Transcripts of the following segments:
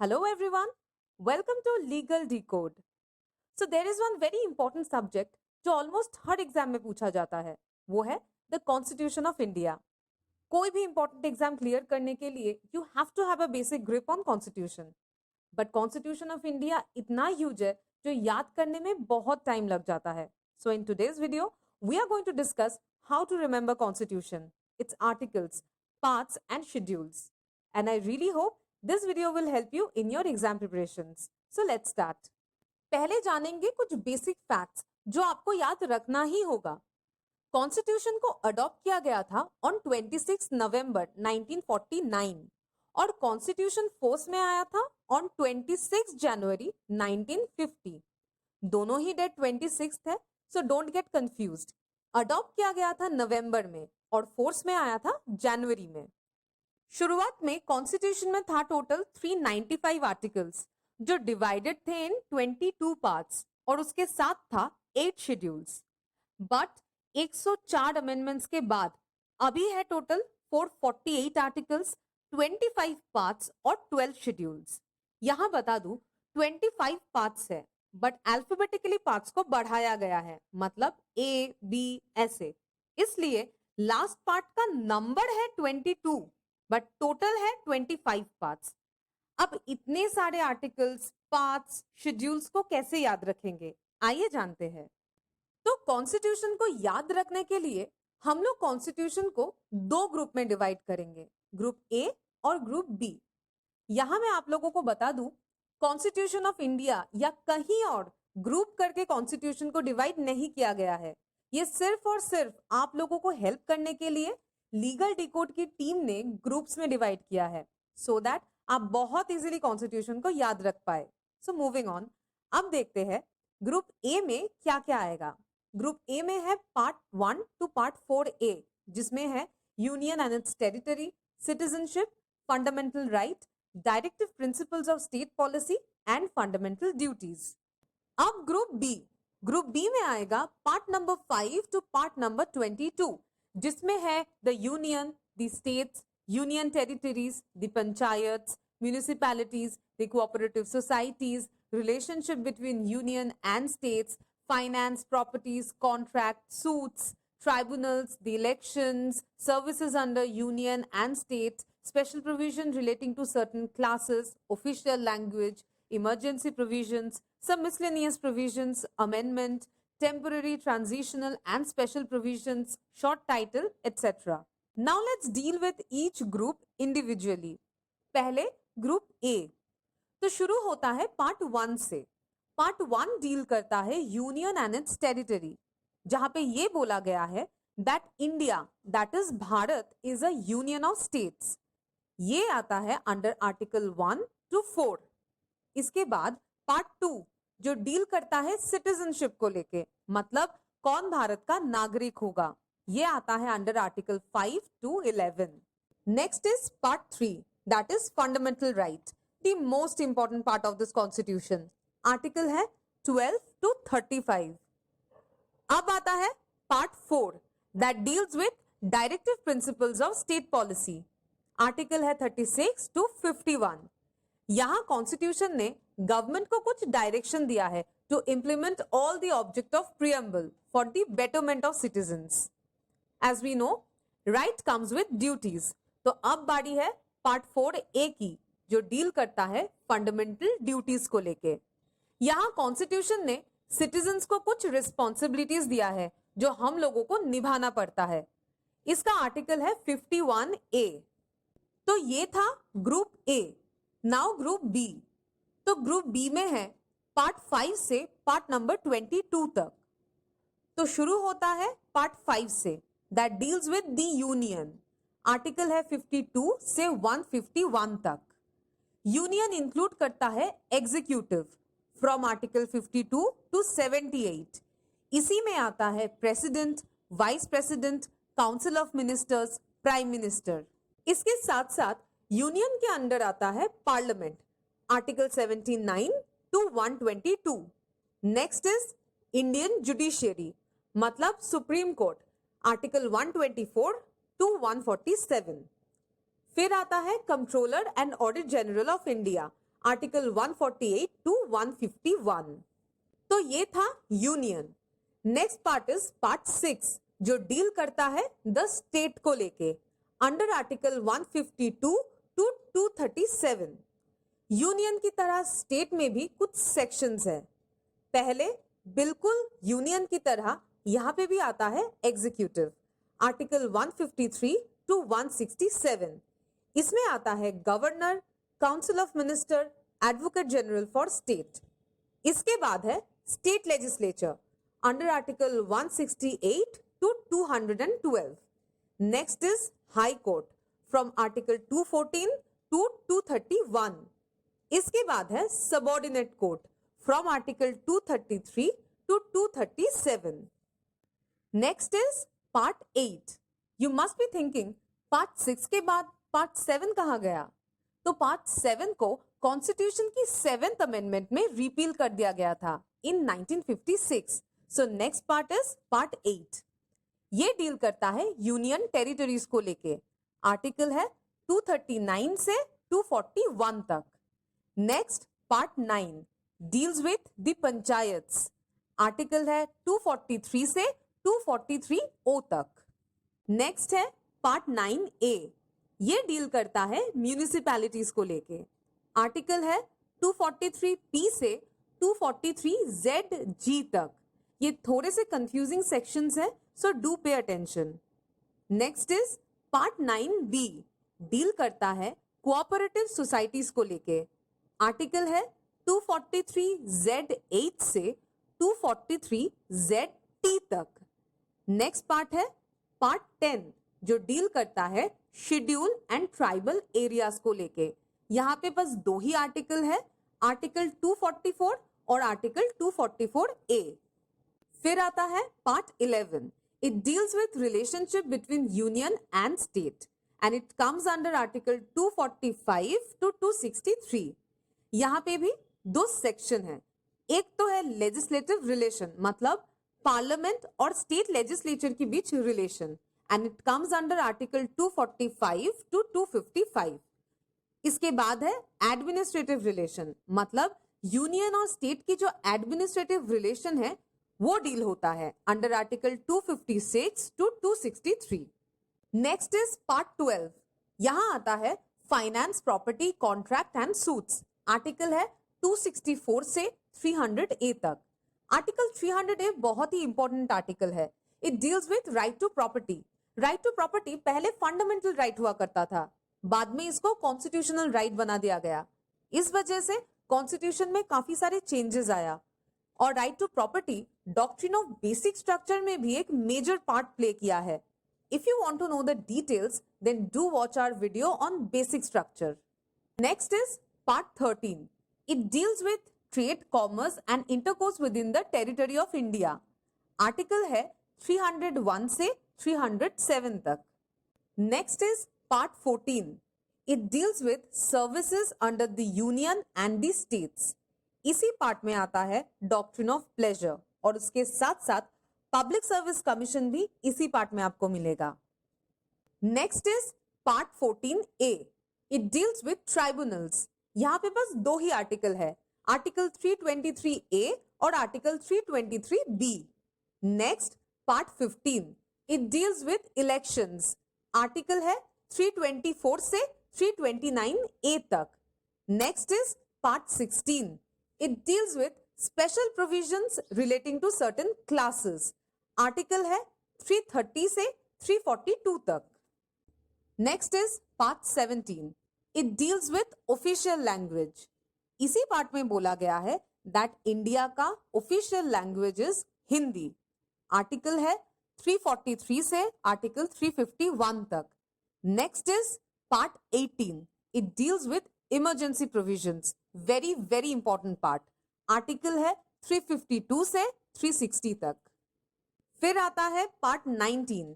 Hello everyone, welcome to Legal Decode. So there is one very important subject जो almost हर exam में पूछा जाता है, वो है द कॉन्स्टिट्यूशन ऑफ इंडिया. कोई भी इंपॉर्टेंट एग्जाम क्लियर करने के लिए you have to have a basic grip on constitution. But constitution of India इतना ह्यूज है जो याद करने में बहुत टाइम लग जाता है. So in today's video we are going to discuss how to remember constitution, its articles, parts and schedules. And I really hope this video will help you in your exam preparations. So let's start. पहले जानेंगे कुछ basic facts जो आपको याद रखना ही होगा. Constitution को adopt किया गया था ऑन 26 नवंबर 1949 और कॉन्स्टिट्यूशन फोर्स में आया था ऑन 26 जनवरी 1950. दोनों ही डेट 26 है, so don't get confused. Adopt किया गया था नवंबर में और फोर्स में आया था जनवरी में. शुरुआत में कॉन्स्टिट्यूशन में था टोटल 395 आर्टिकल्स जो डिवाइडेड थे इन 22 पार्ट्स और उसके साथ था 8 शेड्यूल्स. बट 104 अमेंडमेंट्स के बाद अभी है टोटल 448 आर्टिकल्स, 25 पार्ट्स और 12 शेड्यूल्स. यहां बता दूं 25 पार्ट्स है बट अल्फाबेटिकली पार्ट्स को बढ़ाया गया है, मतलब ए बी ऐसे. इसलिए लास्ट पार्ट का नंबर है 22 बट टोटल है 25 पार्ट्स. अब इतने सारे आर्टिकल्स, पार्ट्स, शेड्यूल्स को कैसे याद रखेंगे, आइए जानते हैं. तो कॉन्स्टिट्यूशन को याद रखने के लिए हम लोग कॉन्स्टिट्यूशन को दो ग्रुप में डिवाइड करेंगे, ग्रुप ए और ग्रुप बी. यहां मैं आप लोगों को बता दूं, कॉन्स्टिट्यूशन ऑफ इंडिया या कहीं और ग्रुप करके कॉन्स्टिट्यूशन को डिवाइड नहीं किया गया है. ये सिर्फ और सिर्फ आप लोगों को हेल्प करने के लिए लीगल डिकोड की टीम ने ग्रुप्स में डिवाइड किया है, सो दैट आप बहुत इजीली कॉन्स्टिट्यूशन को याद रख पाए. सो मूविंग ऑन, अब देखते हैं ग्रुप ए में क्या क्या आएगा. ग्रुप ए में है पार्ट 1 टू पार्ट 4A, जिसमें है union and its territory, citizenship, fundamental right, directive principles of state policy and fundamental duties. अब ग्रुप बी में आएगा part number 5 to part number 22, जिसमें है the union, the states, union territories, the panchayats, municipalities, the cooperative societies, relationship between union and states, finance, properties, contract, suits, tribunals, the elections, services under union and states, special provision relating to certain classes, official language, emergency provisions, some miscellaneous provisions, amendment, temporary, transitional and special provisions, short title, etc. Now let's deal with each group individually. पहले group A. तो शुरू होता है part 1 से. Part 1 deal करता है union and its territory, जहां पे ये बोला गया है that India, that is Bharat, is a union of states. ये आता है अंडर आर्टिकल 1 टू 4. इसके बाद पार्ट 2 जो डील करता है सिटीजनशिप को लेके, मतलब कौन भारत का नागरिक होगा, ये आता है under article 5 to 11. Next is part 3, that is fundamental right, the most important part of this constitution. Article है 12 टू 35. अब आता है part 4 that deals with directive principles of state policy. Article है 36 टू 51. यहां कॉन्स्टिट्यूशन ने government को कुछ direction दिया है to implement all the object of preamble for the betterment of citizens. As we know, right comes with duties. तो अब बारी है पार्ट 4A की, जो डील करता है फंडामेंटल ड्यूटीज को लेके. यहां कॉन्स्टिट्यूशन ने सिटीजन्स को कुछ रिस्पॉन्सिबिलिटीज दिया है जो हम लोगों को निभाना पड़ता है. इसका आर्टिकल है 51A. तो ये था group A. Now group B. तो ग्रुप बी में है पार्ट 5 से पार्ट नंबर 22 तक. तो शुरू होता है पार्ट 5 से, that deals with the union. Article है 52 से 151 तक. यूनियन इंक्लूड करता है एग्जीक्यूटिव फ्रॉम आर्टिकल 52 टू 78. इसी में आता है president, vice president, council of ministers, prime minister. इसके साथ साथ यूनियन के अंडर आता है parliament, article 79 to 122. Next is Indian judiciary, मतलब सुप्रीम कोर्ट, आर्टिकल 124 टू 147. फिर आता है controller and audit general of India, article 148 to 151। तो ये था union. Next part is part 6 जो डील करता है द स्टेट को लेके अंडर आर्टिकल 152 टू 237। यूनियन की तरह स्टेट में भी कुछ सेक्शंस है। पहले बिल्कुल यूनियन की तरह यहां पे भी आता है एग्जीक्यूटिव, आर्टिकल 153 टू 167। इसमें आता है governor, council of minister, advocate general for state. इसके बाद है state legislature under article 168 to 212। Next is high court from article 214 to 231। इसके बाद है subordinate court from article 233 to 237। Next is part 8। You must be thinking part 6 के बाद part 7 कहां गया? तो पार्ट 7 को कॉन्स्टिट्यूशन की 7th अमेंडमेंट में रिपील कर दिया गया था इन 1956। So next part is part 8। ये डील करता है यूनियन टेरिटरीज को लेके। आर्टिकल है 239 से 241 तक। Next part 9 deals with the panchayats. Article है 243 से 243 ओ तक। नेक्स्ट है पार्ट 9A। ये डील करता है म्यूनिसिपैलिटीज को लेके। आर्टिकल है 243P से 243ZG तक। ये थोड़े से कंफ्यूजिंग सेक्शंस है, so do pay attention. Next is part 9B deal करता है कोऑपरेटिव सोसाइटीज को लेके। आर्टिकल है 243Z8 से 243ZT तक। नेक्स्ट पार्ट है पार्ट 10 जो डील करता है शेड्यूल एंड ट्राइबल एरियाज को लेके। यहाँ पे बस 2 ही आर्टिकल है, आर्टिकल 244 और आर्टिकल 244A। फिर आता है part 11। It deals with relationship between union and state and it comes under article 245 to 263। यहाँ पे भी 2 सेक्शन है। एक तो है लेजिस्लेटिव रिलेशन, मतलब पार्लियामेंट और स्टेट लेजिस्लेचर के बीच relation, and it comes under article 245 to 255। इसके बाद है एडमिनिस्ट्रेटिव रिलेशन, मतलब यूनियन और स्टेट की जो एडमिनिस्ट्रेटिव रिलेशन है वो डील होता है under article 256 to 263। Next is part 12। यहां आता है finance, property, contract and suits. Article है 264 से 300A तक। आर्टिकल 300A बहुत ही इंपॉर्टेंट आर्टिकल है। It deals with right to property. Right to property पहले फंडामेंटल राइट हुआ करता था, बाद में इसको कॉन्स्टिट्यूशनल राइट बना दिया गया। इस वजह से कॉन्स्टिट्यूशन में काफी सारे चेंजेस आया और right to property doctrine of basic structure में भी एक मेजर पार्ट प्ले किया है। If you want to know the details then do watch our video on basic structure. Next is part 13। It deals with trade, commerce and intercourse within the territory of India. Article है 301 से 307 तक। Next is part 14। It deals with services under the union and the states. इसी part में आता है doctrine of pleasure और उसके साथ साथ पब्लिक सर्विस कमीशन भी इसी पार्ट में आपको मिलेगा। Next is part 14A। It deals with tribunals. यहाँ पे बस 2 ही आर्टिकल है, आर्टिकल 323A और article 323B। Next part 15। It deals with elections. Article है 324 से 329A तक। Next is part 16। It deals with special provisions relating to certain classes. Article है 330 से 342 तक। Next is part 17। It deals with official language. इसी part में बोला गया है that इंडिया का official language is Hindi. Article है 343 से आर्टिकल 351 तक। Next is part 18। It deals with emergency provisions, very very important part. Article है 352 से 360 तक। फिर आता है part 19।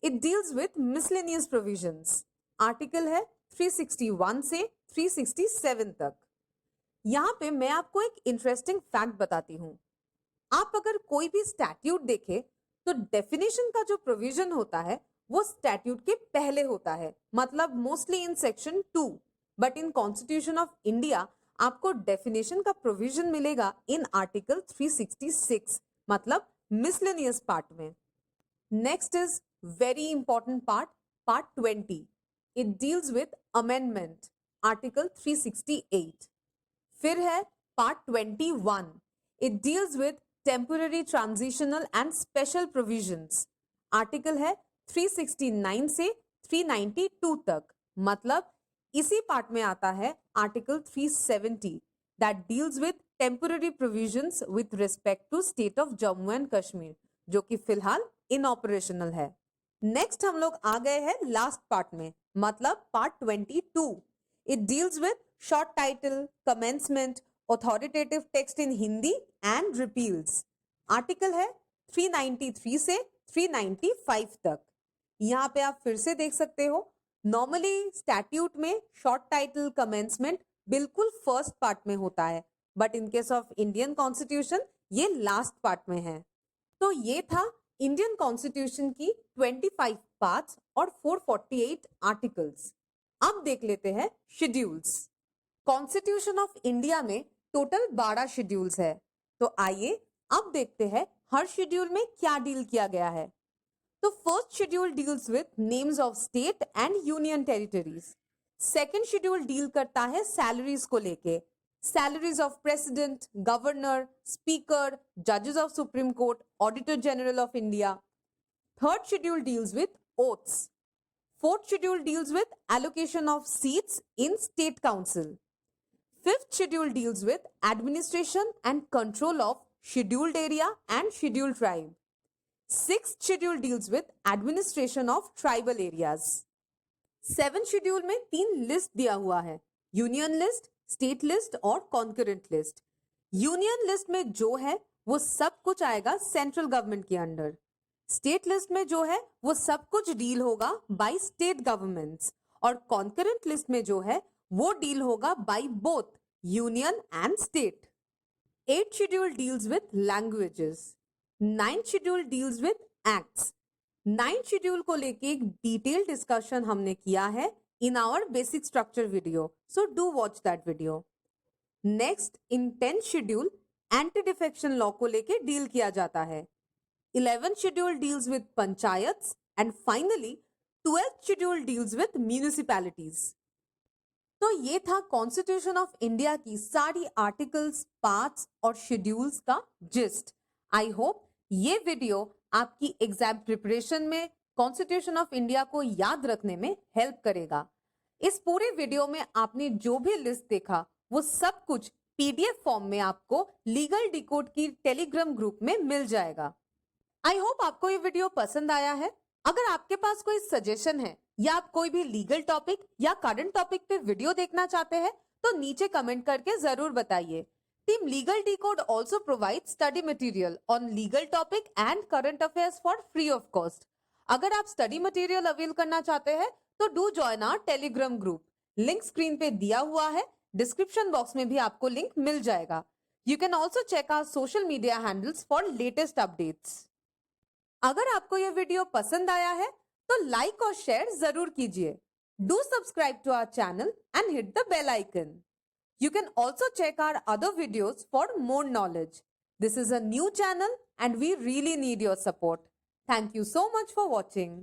It deals with miscellaneous provisions. Article है 361 से 367 तक। यहां पे मैं आपको एक इंटरेस्टिंग फैक्ट बताती हूं। आप अगर कोई भी स्टैट्यूट देखे तो डेफिनेशन का जो प्रोविजन होता है वो स्टैट्यूट के पहले होता है, मतलब mostly in section 2। But in constitution of India आपको डेफिनेशन का प्रोविजन मिलेगा इन आर्टिकल 366, मतलब मिसलेनियस पार्ट में। Next is very important part, part 20। It deals with amendment, article 368। फिर है part 21। It deals with temporary transitional and special provisions, article है 369 से 392 तक। मतलब इसी पार्ट में आता है article 370 that deals with temporary provisions with respect to state of Jammu and Kashmir, जो कि फिलहाल इनऑपरेशनल है। नेक्स्ट हम लोग आ गए हैं लास्ट पार्ट में, मतलब part 22। It deals with short title, commencement, authoritative text in Hindi and repeals, article है 393 से 395 तक। यहाँ पे आप फिर से देख सकते हो, नॉर्मली स्टैट्यूट में शॉर्ट टाइटल कमेंसमेंट बिल्कुल फर्स्ट पार्ट में होता है, but in case of Indian constitution ये लास्ट पार्ट में है। तो ये था इंडियन कॉन्स्टिट्यूशन की 25 पार्ट्स और 448 आर्टिकल्स। अब देख लेते हैं शेड्यूल्स। कॉन्स्टिट्यूशन ऑफ इंडिया में टोटल 12 शेड्यूल्स है। तो आइए अब देखते हैं हर शेड्यूल में क्या डील किया गया है। तो first schedule deals with names of state and union territories. Second schedule deal करता है सैलरीज को लेके, salaries of president, governor, speaker, जजेस of supreme court, auditor general of India. Third schedule deals with oaths. Fourth schedule deals with allocation of seats in state council. Fifth schedule deals with administration and control of scheduled area and scheduled tribe. Sixth schedule deals with administration of tribal areas. Seventh schedule में 3 list दिया हुआ है, union list, state list और concurrent list. Union list में जो है वो सब कुछ आएगा सेंट्रल गवर्नमेंट के अंडर। स्टेट लिस्ट में जो है वो सब कुछ डील होगा बाय स्टेट गवर्नमेंट्स, और कॉन्करेंट लिस्ट में जो है वो डील होगा by both union and state. Eighth schedule deals with languages. 9th schedule deals with acts. 9th schedule को लेके एक डिटेल डिस्कशन हमने किया है in our basic structure video, so do watch that video. Next in 10th schedule anti defection law को लेके deal किया जाता है। 11th schedule deals with panchayats and finally 12th schedule deals with municipalities. तो ये था कॉन्स्टिट्यूशन ऑफ इंडिया की सारी आर्टिकल्स, पार्ट्स और शेड्यूल्स का जिस्ट। आई होप ये वीडियो आपकी एग्जाम प्रिपरेशन में कॉन्स्टिट्यूशन ऑफ इंडिया को याद रखने में हेल्प करेगा। इस पूरे वीडियो में आपने जो भी लिस्ट देखा वो सब कुछ पीडीएफ फॉर्म में आपको लीगल डिकोड की टेलीग्राम ग्रुप में मिल जाएगा। आई होप आपको ये वीडियो पसंद आया है। अगर आपके पास कोई सजेशन है या आप कोई भी लीगल टॉपिक या करंट टॉपिक पे वीडियो देखना चाहते हैं तो नीचे कमेंट करके जरूर बताइए। Team Legal Decode also provides study material on legal topic and current affairs for free of cost. अगर आप स्टडी मटेरियल अवेल करना चाहते हैं तो do join our Telegram group. Link screen पे दिया हुआ है, डिस्क्रिप्शन बॉक्स में भी आपको लिंक मिल जाएगा। You can also check our social media handles for latest updates. अगर आपको यह वीडियो पसंद आया है तो लाइक और शेयर जरूर कीजिए। Do subscribe to our channel and hit the bell icon. You can also check our other videos for more knowledge. This is a new channel and we really need your support. Thank you so much for watching.